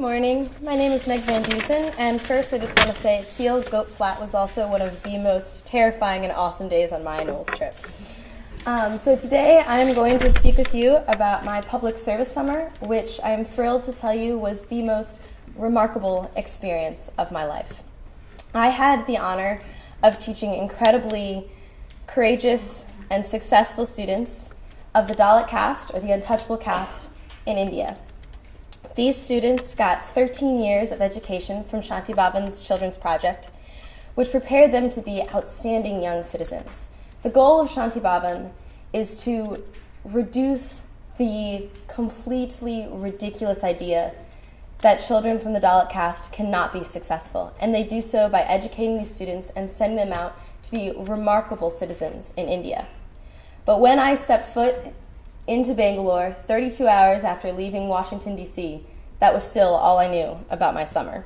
morning. My name is Meg VanDeusen, and first I just want to say Kiel Goat Flat was also one of the most terrifying and awesome days on my Knowles trip. So today I'm going to speak with you about my public service summer, which I'm thrilled to tell you was the most remarkable experience of my life. I had the honor of teaching incredibly courageous and successful students of the Dalit caste, or the untouchable caste, in India. These students got 13 years of education from Shanti Bhavan's Children's Project, which prepared them to be outstanding young citizens. The goal of Shanti Bhavan is to reduce the completely ridiculous idea that children from the Dalit caste cannot be successful, and they do so by educating these students and sending them out to be remarkable citizens in India. But when I stepped foot into Bangalore 32 hours after leaving Washington, D.C., that was still all I knew about my summer.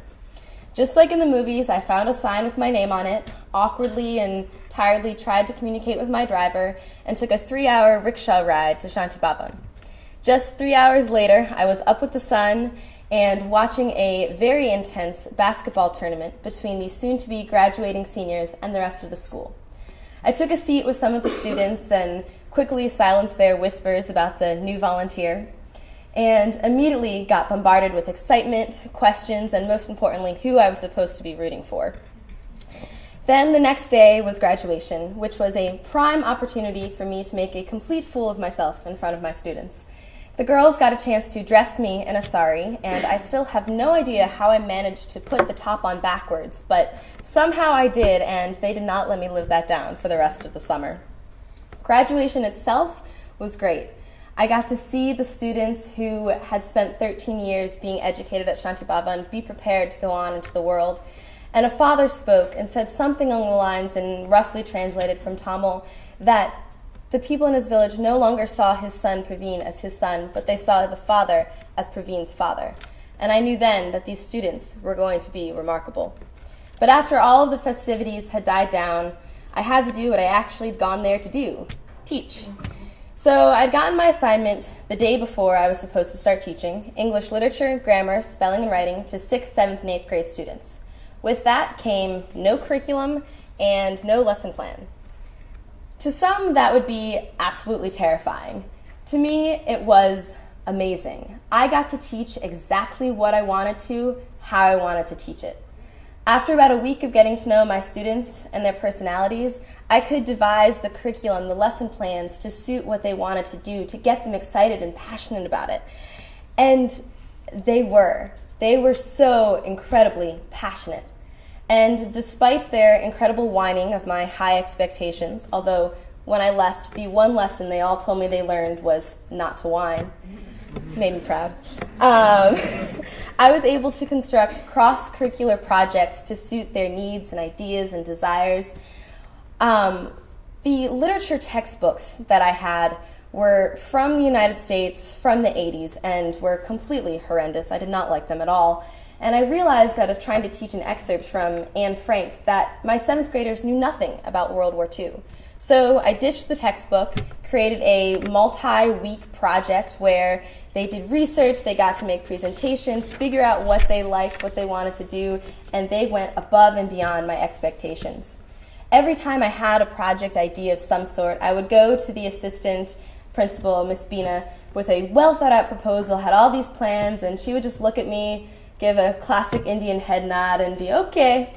Just like in the movies, I found a sign with my name on it, awkwardly and tiredly tried to communicate with my driver, and took a 3-hour rickshaw ride to Shanti Bhavan. Just 3 hours later, I was up with the sun and watching a very intense basketball tournament between the soon-to-be graduating seniors and the rest of the school. I took a seat with some of the students and quickly silenced their whispers about the new volunteer, and immediately got bombarded with excitement, questions, and most importantly, who I was supposed to be rooting for. Then the next day was graduation, which was a prime opportunity for me to make a complete fool of myself in front of my students. The girls got a chance to dress me in a sari, and I still have no idea how I managed to put the top on backwards, but somehow I did, and they did not let me live that down for the rest of the summer. Graduation itself was great. I got to see the students who had spent 13 years being educated at Shanti Bhavan be prepared to go on into the world. And a father spoke and said something along the lines, and roughly translated from Tamil, that the people in his village no longer saw his son Praveen as his son, but they saw the father as Praveen's father. And I knew then that these students were going to be remarkable. But after all of the festivities had died down, I had to do what I actually had gone there to do, teach. So I'd gotten my assignment the day before I was supposed to start teaching, English literature, grammar, spelling, and writing to 6th, 7th, and 8th grade students. With that came no curriculum and no lesson plan. To some, that would be absolutely terrifying. To me, it was amazing. I got to teach exactly what I wanted to, how I wanted to teach it. After about a week of getting to know my students and their personalities, I could devise the curriculum, the lesson plans to suit what they wanted to do, to get them excited and passionate about it. And they were. They were so incredibly passionate. And despite their incredible whining of my high expectations, although when I left, the one lesson they all told me they learned was not to whine, made me proud. I was able to construct cross-curricular projects to suit their needs and ideas and desires. The literature textbooks that I had were from the United States, from the 80s, and were completely horrendous. I did not like them at all. And I realized out of trying to teach an excerpt from Anne Frank that my 7th graders knew nothing about World War II. So I ditched the textbook, created a multi-week project where they did research, they got to make presentations, figure out what they liked, what they wanted to do, and they went above and beyond my expectations. Every time I had a project idea of some sort, I would go to the assistant principal, Miss Bina, with a well-thought-out proposal, had all these plans, and she would just look at me, give a classic Indian head nod, and be okay.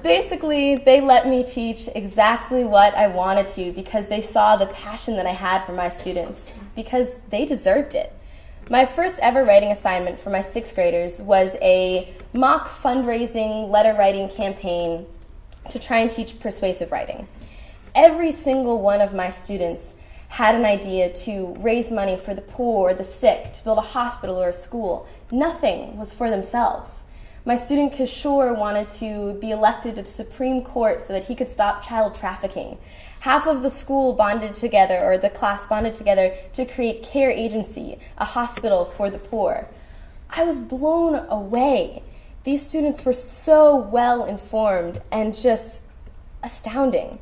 Basically, they let me teach exactly what I wanted to because they saw the passion that I had for my students, because they deserved it. My first ever writing assignment for my 6th graders was a mock fundraising letter writing campaign to try and teach persuasive writing. Every single one of my students had an idea to raise money for the poor or the sick, to build a hospital or a school. Nothing was for themselves. My student Kishore wanted to be elected to the Supreme Court so that he could stop child trafficking. Half of the school bonded together, or the class bonded together, to create Care Agency, a hospital for the poor. I was blown away. These students were so well informed and just astounding.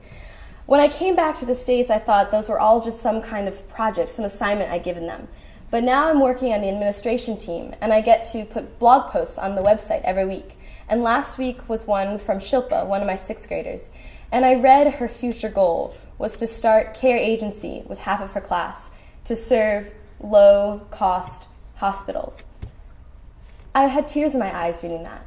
When I came back to the States, I thought those were all just some kind of project, some assignment I'd given them. But now I'm working on the administration team, and I get to put blog posts on the website every week. And last week was one from Shilpa, one of my 6th graders. And I read her future goal was to start care agency with half of her class to serve low-cost hospitals. I had tears in my eyes reading that.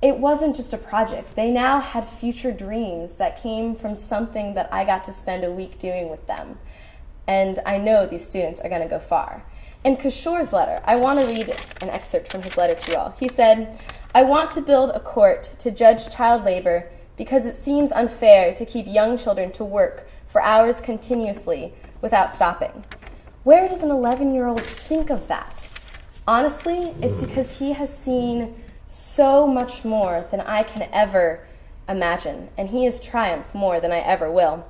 It wasn't just a project. They now had future dreams that came from something that I got to spend a week doing with them. And I know these students are going to go far. In Kishore's letter, I want to read an excerpt from his letter to you all. He said, "I want to build a court to judge child labor because it seems unfair to keep young children to work for hours continuously without stopping." Where does an 11-year-old think of that? Honestly, it's because he has seen so much more than I can ever imagine, and he has triumphed more than I ever will.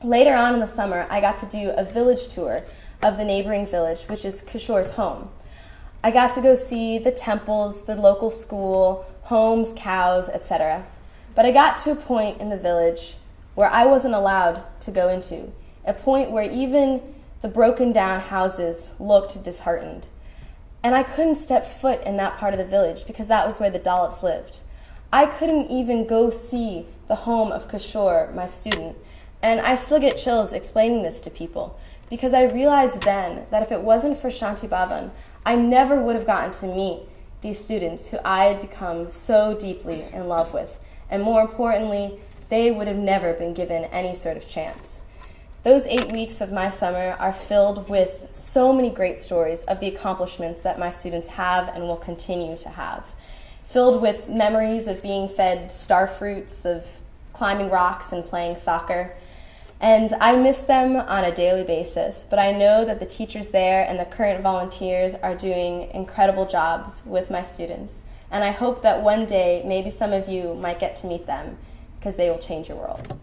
Later on in the summer, I got to do a village tour of the neighboring village, which is Kishore's home. I got to go see the temples, the local school, homes, cows, etc. But I got to a point in the village where I wasn't allowed to go into, a point where even the broken down houses looked disheartened. And I couldn't step foot in that part of the village because that was where the Dalits lived. I couldn't even go see the home of Kishore, my student. And I still get chills explaining this to people because I realized then that if it wasn't for Shanti Bhavan, I never would have gotten to meet these students who I had become so deeply in love with. And more importantly, they would have never been given any sort of chance. Those 8 weeks of my summer are filled with so many great stories of the accomplishments that my students have and will continue to have. Filled with memories of being fed star fruits, of climbing rocks and playing soccer. And I miss them on a daily basis, but I know that the teachers there and the current volunteers are doing incredible jobs with my students. And I hope that one day maybe some of you might get to meet them because they will change your world.